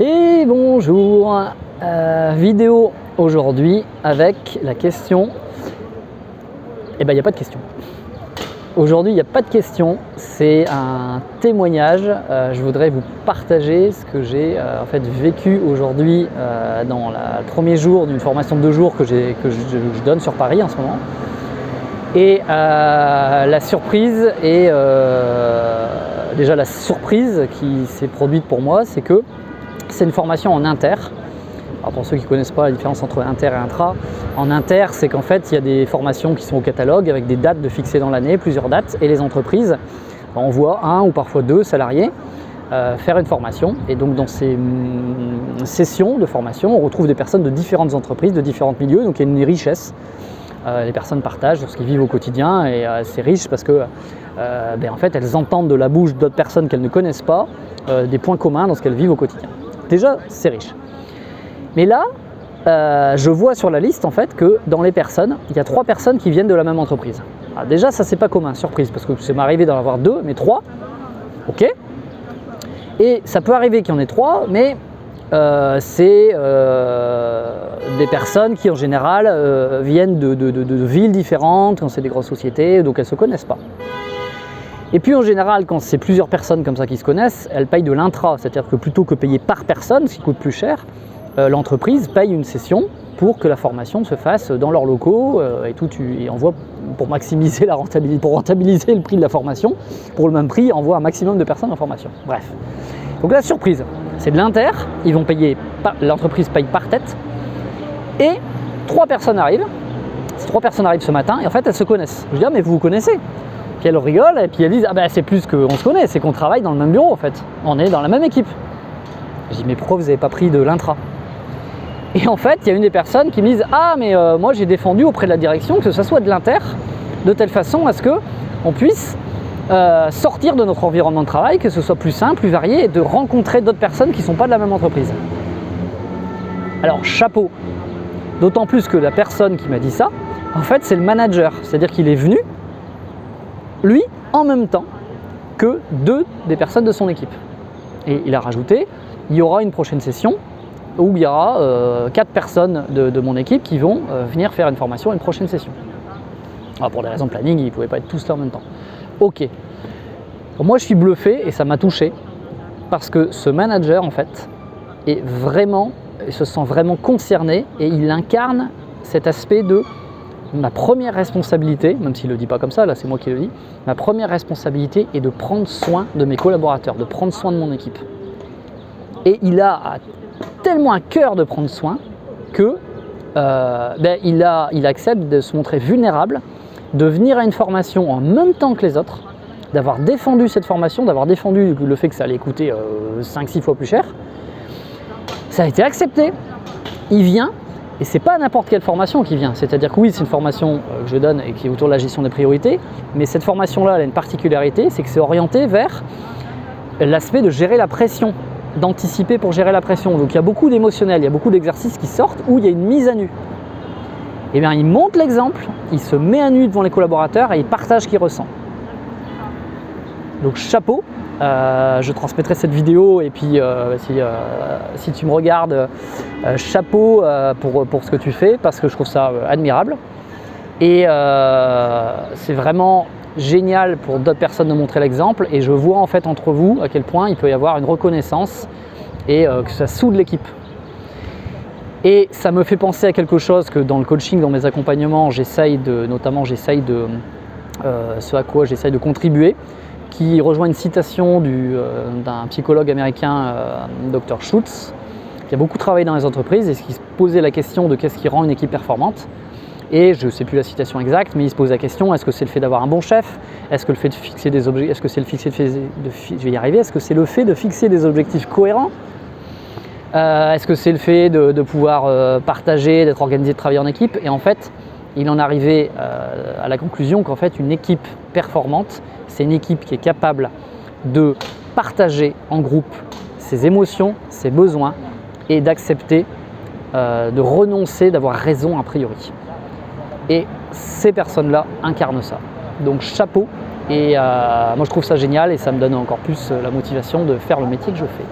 Et bonjour, vidéo aujourd'hui avec la question, il n'y a pas de question. Aujourd'hui il n'y a pas de question, c'est un témoignage, je voudrais vous partager ce que j'ai en fait vécu aujourd'hui dans le premier jour d'une formation de 2 jours que je donne sur Paris en ce moment. Et la surprise est déjà la surprise qui s'est produite pour moi, c'est que c'est une formation en inter. Alors pour ceux qui ne connaissent pas la différence entre inter et intra, en inter c'est qu'en fait il y a des formations qui sont au catalogue avec des dates de fixées dans l'année, plusieurs dates, et les entreprises envoient 1 ou parfois 2 salariés faire une formation. Et donc dans ces sessions de formation, on retrouve des personnes de différentes entreprises, de différents milieux, donc il y a une richesse. Les personnes partagent sur ce qu'ils vivent au quotidien et c'est riche parce que en fait elles entendent de la bouche d'autres personnes qu'elles ne connaissent pas des points communs dans ce qu'elles vivent au quotidien. Déjà c'est riche. Mais là je vois sur la liste en fait que dans les personnes, il y a 3 personnes qui viennent de la même entreprise. Alors déjà ça c'est pas commun, surprise, parce que c'est m'arrivé d'en avoir 2, mais 3, ok. Et ça peut arriver qu'il y en ait 3, mais c'est des personnes qui en général viennent de villes différentes, quand c'est des grosses sociétés, donc elles ne se connaissent pas. Et puis en général, quand c'est plusieurs personnes comme ça qui se connaissent, elles payent de l'intra, c'est-à-dire que plutôt que payer par personne, ce qui coûte plus cher, l'entreprise paye une session pour que la formation se fasse dans leurs locaux et envoie pour maximiser la rentabilité, pour rentabiliser le prix de la formation, pour le même prix, envoie un maximum de personnes en formation. Bref. Donc la surprise, c'est de l'inter, ils vont payer, l'entreprise paye par tête, et 3 personnes arrivent. Ces 3 personnes arrivent ce matin et en fait elles se connaissent. Je dis mais vous vous connaissez? Puis elles rigolent et puis elles disent c'est plus qu'on se connaît, c'est qu'on travaille dans le même bureau en fait. On est dans la même équipe. Je dis mais pourquoi vous n'avez pas pris de l'intra? Et en fait il y a une des personnes qui me disent moi j'ai défendu auprès de la direction que ça soit de l'inter de telle façon à ce qu'on puisse sortir de notre environnement de travail, que ce soit plus simple, plus varié et de rencontrer d'autres personnes qui ne sont pas de la même entreprise. Alors chapeau, d'autant plus que la personne qui m'a dit ça, en fait c'est le manager, c'est-à-dire qu'il est venu, lui, en même temps que 2 des personnes de son équipe. Et il a rajouté, il y aura une prochaine session où il y aura 4 personnes de mon équipe qui vont venir faire une formation à une prochaine session. Alors pour des raisons de planning, ils ne pouvaient pas être tous là en même temps. Ok. Moi je suis bluffé et ça m'a touché parce que ce manager en fait se sent vraiment concerné et il incarne cet aspect de ma première responsabilité, même s'il ne le dit pas comme ça, là c'est moi qui le dis, ma première responsabilité est de prendre soin de mes collaborateurs, de prendre soin de mon équipe. Et il a tellement à cœur de prendre soin que il accepte de se montrer vulnérable, de venir à une formation en même temps que les autres, d'avoir défendu cette formation, d'avoir défendu le fait que ça allait coûter 5-6 fois plus cher. Ça a été accepté. Il vient, et c'est pas n'importe quelle formation qui vient. C'est-à-dire que oui, c'est une formation que je donne et qui est autour de la gestion des priorités, mais cette formation-là, elle a une particularité, c'est que c'est orienté vers l'aspect de gérer la pression, d'anticiper pour gérer la pression. Donc il y a beaucoup d'émotionnel, il y a beaucoup d'exercices qui sortent où il y a une mise à nu. Et bien il montre l'exemple, il se met à nu devant les collaborateurs et il partage ce qu'il ressent. Donc chapeau, je transmettrai cette vidéo et puis si tu me regardes, chapeau pour ce que tu fais parce que je trouve ça admirable. Et c'est vraiment génial pour d'autres personnes de montrer l'exemple et je vois en fait entre vous à quel point il peut y avoir une reconnaissance et que ça soude l'équipe. Et ça me fait penser à quelque chose que dans le coaching, dans mes accompagnements, ce à quoi j'essaye de contribuer, qui rejoint une citation d'un psychologue américain, Dr. Schultz, qui a beaucoup travaillé dans les entreprises et qui se posait la question de qu'est-ce qui rend une équipe performante. Et je ne sais plus la citation exacte, mais il se pose la question, est-ce que c'est le fait d'avoir un bon chef? Est-ce que le fait de fixer des objectifs, est-ce que c'est le fait de fixer des objectifs cohérents? Est-ce que c'est le fait de pouvoir partager, d'être organisé, de travailler en équipe? Et en fait, il en arrivait à la conclusion qu'en fait, une équipe performante, c'est une équipe qui est capable de partager en groupe ses émotions, ses besoins et d'accepter de renoncer, d'avoir raison a priori. Et ces personnes-là incarnent ça. Donc chapeau, et moi je trouve ça génial et ça me donne encore plus la motivation de faire le métier que je fais.